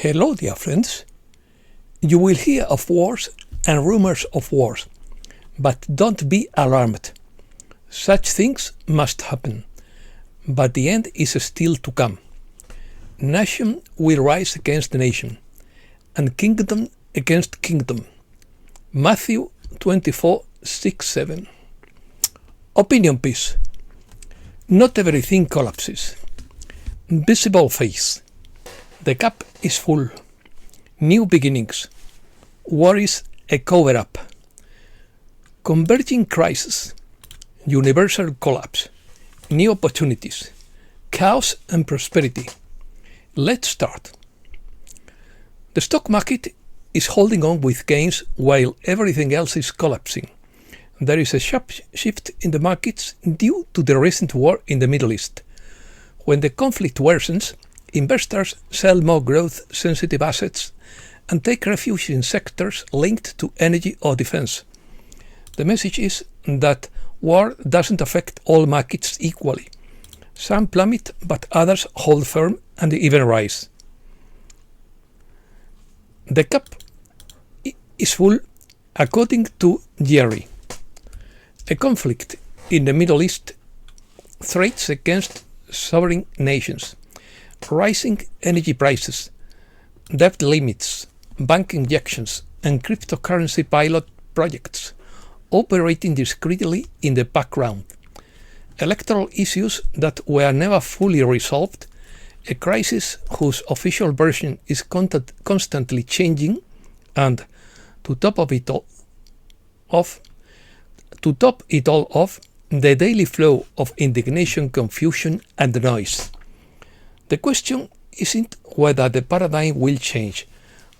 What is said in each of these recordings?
Hello, dear friends. You will hear of wars and rumors of wars, but don't be alarmed. Such things must happen, but the end is still to come. Nation will rise against nation, and kingdom against kingdom. Matthew 24:6-7. Opinion piece. Not everything collapses. Visible face. The cup is full. New beginnings. War is a cover-up. Converging crises. Universal collapse. New opportunities. Chaos and prosperity. Let's start. The stock market is holding on with gains while everything else is collapsing. There is a sharp shift in the markets due to the recent war in the Middle East. When the conflict worsens, investors sell more growth-sensitive assets and take refuge in sectors linked to energy or defense. The message is that war doesn't affect all markets equally. Some plummet, but others hold firm and even rise. The cup is full, according to Jerry. A conflict in the Middle East threats against sovereign nations. Rising energy prices, debt limits, bank injections, and cryptocurrency pilot projects operating discreetly in the background. Electoral issues that were never fully resolved, a crisis whose official version is constantly changing, and to top it all off, the daily flow of indignation, confusion, and noise. The question isn't whether the paradigm will change,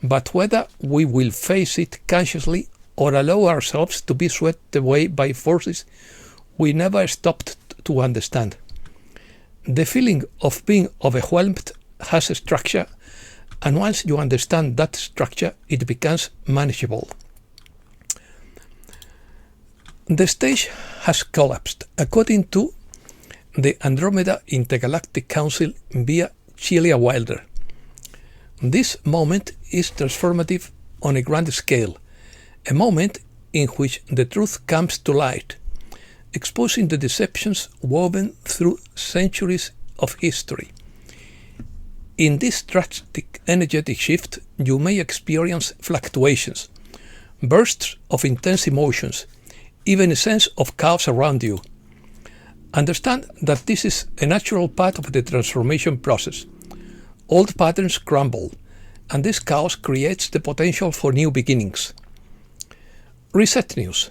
but whether we will face it consciously or allow ourselves to be swept away by forces we never stopped to understand. The feeling of being overwhelmed has a structure, and once you understand that structure, it becomes manageable. The stage has collapsed, according to the Andromeda Intergalactic Council via Celia Wilder. This moment is transformative on a grand scale, a moment in which the truth comes to light, exposing the deceptions woven through centuries of history. In this drastic energetic shift, you may experience fluctuations, bursts of intense emotions, even a sense of chaos around you. Understand that this is a natural part of the transformation process. Old patterns crumble, and this chaos creates the potential for new beginnings. Reset news.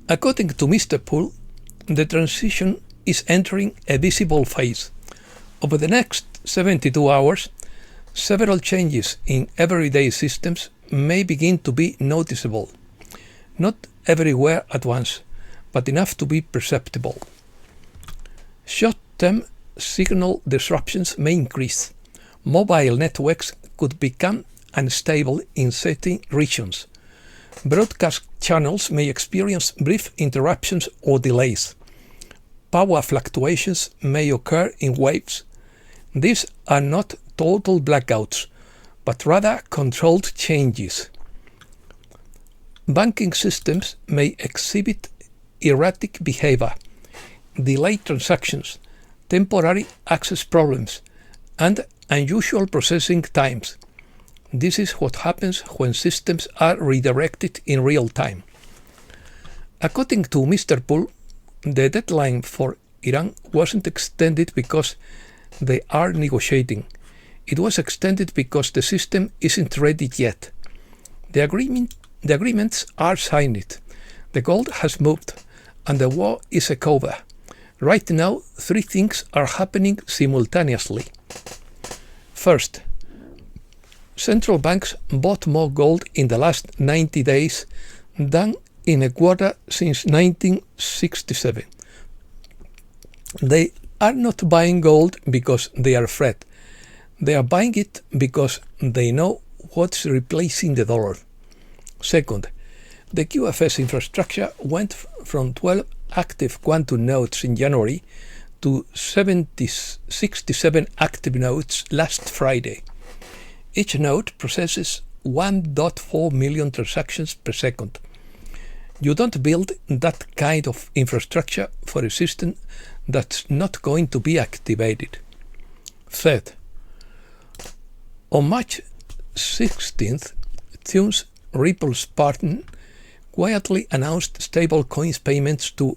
According to Mr. Poole, the transition is entering a visible phase. Over the next 72 hours, several changes in everyday systems may begin to be noticeable. Not everywhere at once, but enough to be perceptible. Short-term signal disruptions may increase. Mobile networks could become unstable in certain regions. Broadcast channels may experience brief interruptions or delays. Power fluctuations may occur in waves. These are not total blackouts, but rather controlled changes. Banking systems may exhibit erratic behavior, delayed transactions, temporary access problems, and unusual processing times. This is what happens when systems are redirected in real time. According to Mr. Poole, the deadline for Iran wasn't extended because they are negotiating. It was extended because the system isn't ready yet. The agreements are signed. The gold has moved, and the war is a cover. Right now, three things are happening simultaneously. First, central banks bought more gold in the last 90 days than in a quarter since 1967. They are not buying gold because they are afraid. They are buying it because they know what's replacing the dollar. Second, the QFS infrastructure went from 12 active quantum nodes in January to 67 active nodes last Friday. Each node processes 1.4 million transactions per second. You don't build that kind of infrastructure for a system that's not going to be activated. Third, on March 16th, Thune's Ripple's partner quietly announced stablecoins payments to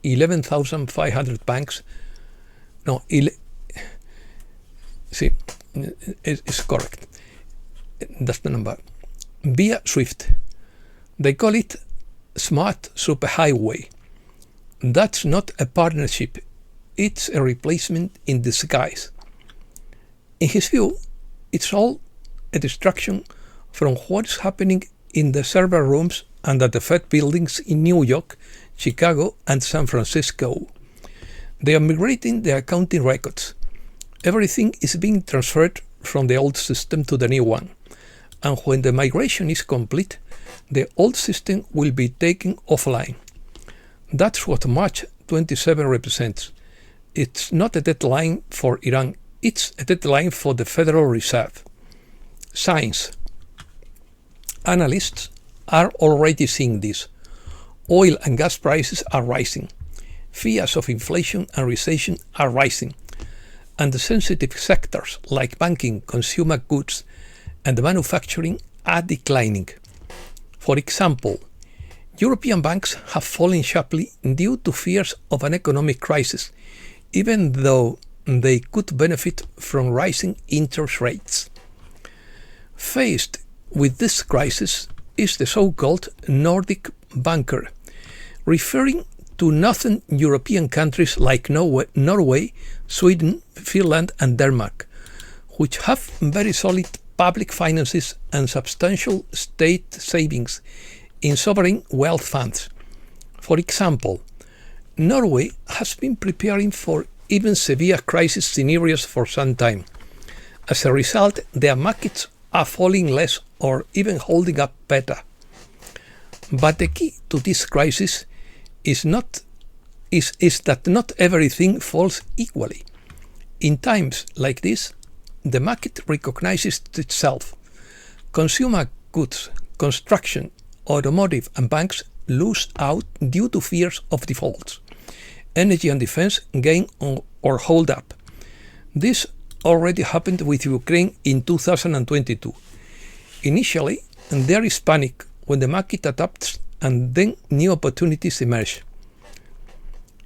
11,500 banks. No, it's correct. That's the number. Via SWIFT. They call it Smart Superhighway. That's not a partnership. It's a replacement in disguise. In his view, it's all a distraction from what's happening in the server rooms and at the Fed buildings in New York, Chicago, and San Francisco. They are migrating the accounting records. Everything is being transferred from the old system to the new one. And when the migration is complete, the old system will be taken offline. That's what March 27 represents. It's not a deadline for Iran, it's a deadline for the Federal Reserve. Signs. Analysts are already seeing this. Oil and gas prices are rising. Fears of inflation and recession are rising. And the sensitive sectors like banking, consumer goods, and manufacturing are declining. For example, European banks have fallen sharply due to fears of an economic crisis, even though they could benefit from rising interest rates. Faced with this crisis is the so-called Nordic banker, referring to northern European countries like Norway, Sweden, Finland, and Denmark, which have very solid public finances and substantial state savings in sovereign wealth funds. For example, Norway has been preparing for even severe crisis scenarios for some time. As a result, their markets are falling less or even holding up better. But the key to this crisis is that not everything falls equally. In times like this, the market recognizes itself. Consumer goods, construction, automotive, and banks lose out due to fears of defaults. Energy and defense gain or hold up. This already happened with Ukraine in 2022. Initially, there is panic when the market adapts and then new opportunities emerge.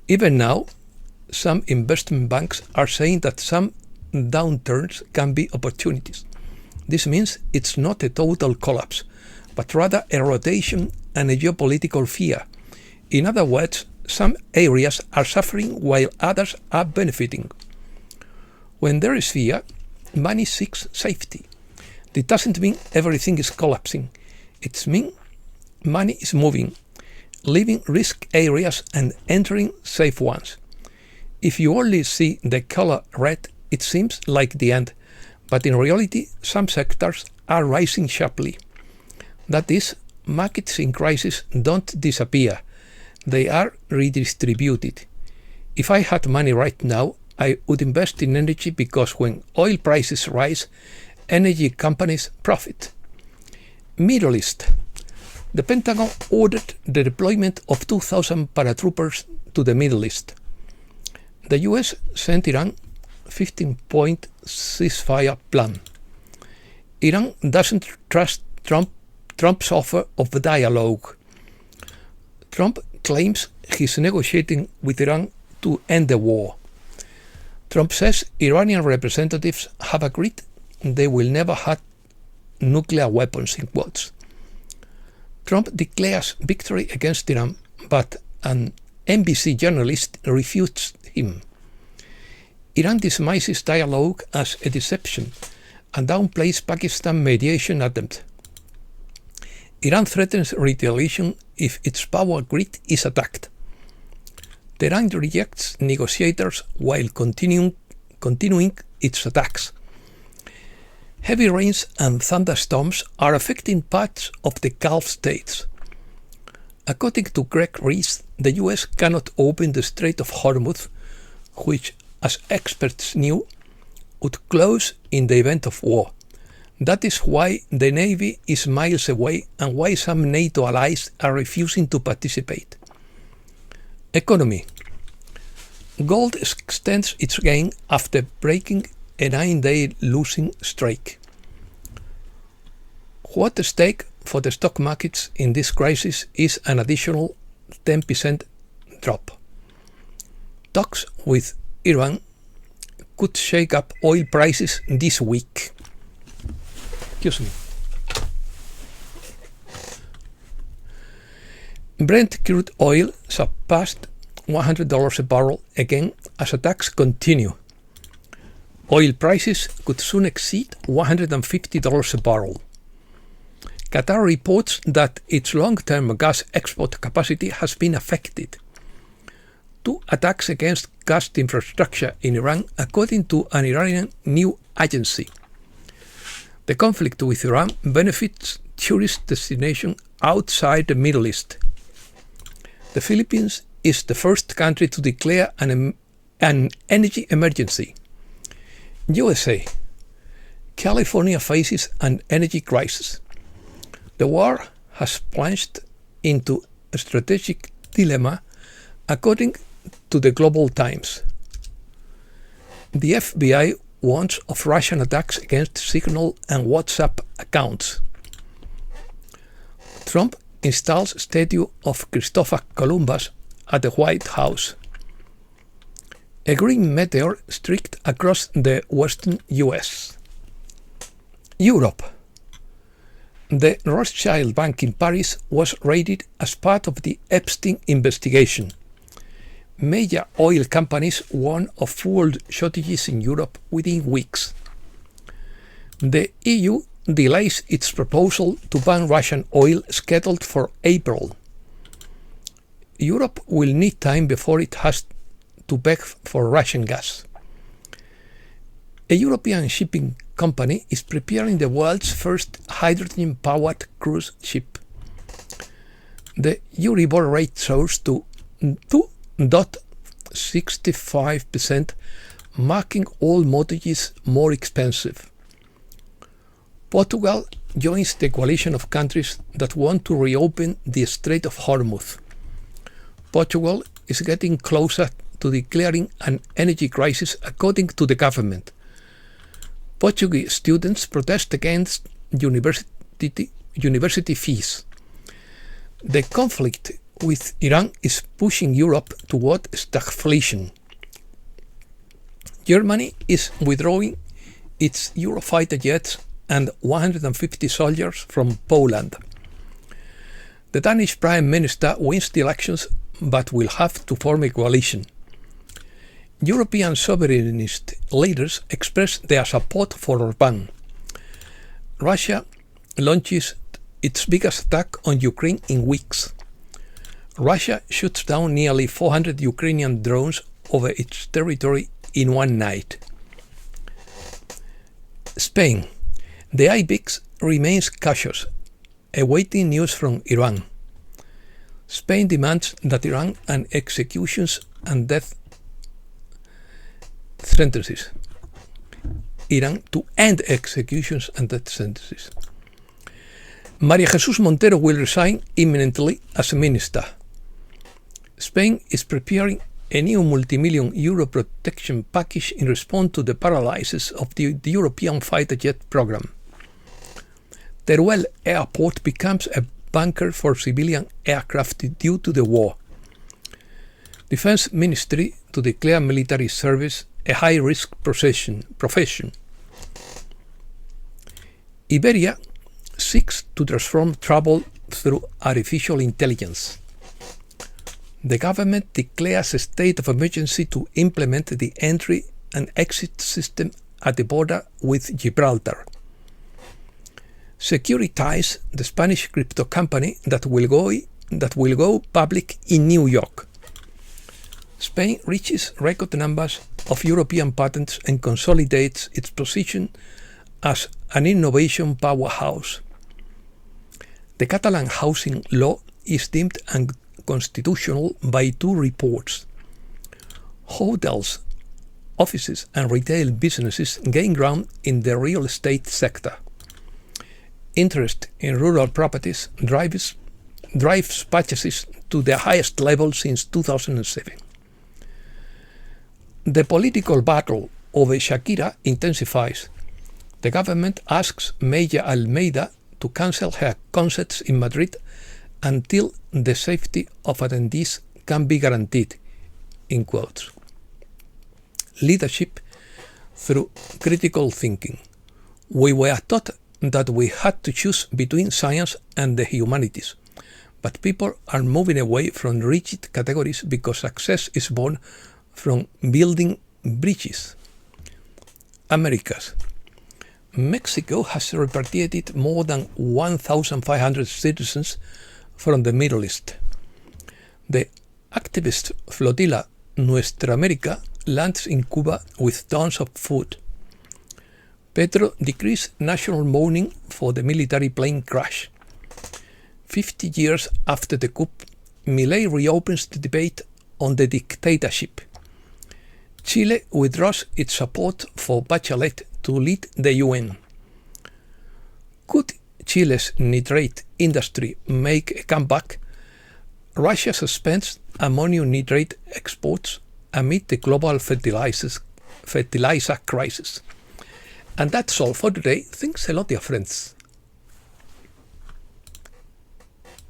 Even now, some investment banks are saying that some downturns can be opportunities. This means it's not a total collapse, but rather a rotation and a geopolitical fear. In other words, some areas are suffering while others are benefiting. When there is fear, money seeks safety. It doesn't mean everything is collapsing. It means money is moving, leaving risk areas and entering safe ones. If you only see the color red, it seems like the end, but in reality, some sectors are rising sharply. That is, markets in crisis don't disappear. They are redistributed. If I had money right now, I would invest in energy because when oil prices rise, energy companies profit. Middle East. The Pentagon ordered the deployment of 2,000 paratroopers to the Middle East. The US sent Iran 15-point ceasefire plan. Iran doesn't trust Trump's offer of dialogue. Trump claims he's negotiating with Iran to end the war. Trump says Iranian representatives have agreed they will never have nuclear weapons, in quotes. Trump declares victory against Iran, but an NBC journalist refutes him. Iran dismisses dialogue as a deception and downplays Pakistan's mediation attempt. Iran threatens retaliation if its power grid is attacked. Tehran rejects negotiators while continuing its attacks. Heavy rains and thunderstorms are affecting parts of the Gulf states. According to Greg Reese, the US cannot open the Strait of Hormuz, which, as experts knew, would close in the event of war. That is why the Navy is miles away and why some NATO allies are refusing to participate. Economy. Gold extends its gain after breaking a 9-day losing streak. What at stake for the stock markets in this crisis is an additional 10% drop. Talks with Iran could shake up oil prices this week. Excuse me. Brent crude oil surpassed $100 a barrel again as attacks continue. Oil prices could soon exceed $150 a barrel. Qatar reports that its long-term gas export capacity has been affected. 2 attacks against gas infrastructure in Iran, according to an Iranian news agency. The conflict with Iran benefits tourist destinations outside the Middle East. The Philippines is the first country to declare an energy emergency. USA. California faces an energy crisis. The war has plunged into a strategic dilemma, according to the Global Times. The FBI warns of Russian attacks against Signal and WhatsApp accounts. Trump installs statue of Christopher Columbus at the White House. A green meteor streaked across the western US. Europe. The Rothschild Bank in Paris was raided as part of the Epstein investigation. Major oil companies warn of fuel shortages in Europe within weeks. The EU delays its proposal to ban Russian oil scheduled for April. Europe will need time before it has to beg for Russian gas. A European shipping company is preparing the world's first hydrogen-powered cruise ship. The Euribor rate soars to 2.65%, making all mortgages more expensive. Portugal joins the coalition of countries that want to reopen the Strait of Hormuz. Portugal is getting closer to declaring an energy crisis, according to the government. Portuguese students protest against university fees. The conflict with Iran is pushing Europe toward stagflation. Germany is withdrawing its Eurofighter jets and 150 soldiers from Poland. The Danish Prime Minister wins the elections but will have to form a coalition. European sovereignist leaders express their support for Orbán. Russia launches its biggest attack on Ukraine in weeks. Russia shoots down nearly 400 Ukrainian drones over its territory in one night. Spain. The IBEX remains cautious, awaiting news from Iran. Spain demands that Iran and executions and death sentences. Iran to end executions and death sentences. María Jesús Montero will resign imminently as minister. Spain is preparing a new multi-million euro protection package in response to the paralysis of the European fighter jet program. Teruel Airport becomes a bunker for civilian aircraft due to the war. Defense Ministry to declare military service a high-risk profession. Iberia seeks to transform travel through artificial intelligence. The government declares a state of emergency to implement the entry and exit system at the border with Gibraltar. Securitize, the Spanish crypto company that will go public in New York. Spain reaches record numbers of European patents and consolidates its position as an innovation powerhouse. The Catalan housing law is deemed unconstitutional by 2 reports. Hotels, offices and retail businesses gain ground in the real estate sector. interest in rural properties drives purchases to their highest level since 2007. The political battle over Shakira intensifies. The government asks Mayor Almeida to cancel her concerts in Madrid until the safety of attendees can be guaranteed, in quotes. Leadership through critical thinking. We were taught that we had to choose between science and the humanities, but people are moving away from rigid categories because success is born from building bridges. Americas. Mexico has repatriated more than 1,500 citizens from the Middle East. The activist flotilla Nuestra América lands in Cuba with tons of food. Petro decrees national mourning for the military plane crash. 50 years after the coup, Milei reopens the debate on the dictatorship. Chile withdraws its support for Bachelet to lead the UN. Could Chile's nitrate industry make a comeback? Russia suspends ammonium nitrate exports amid the global fertilizer crisis. And that's all for today. Thanks a lot, dear friends.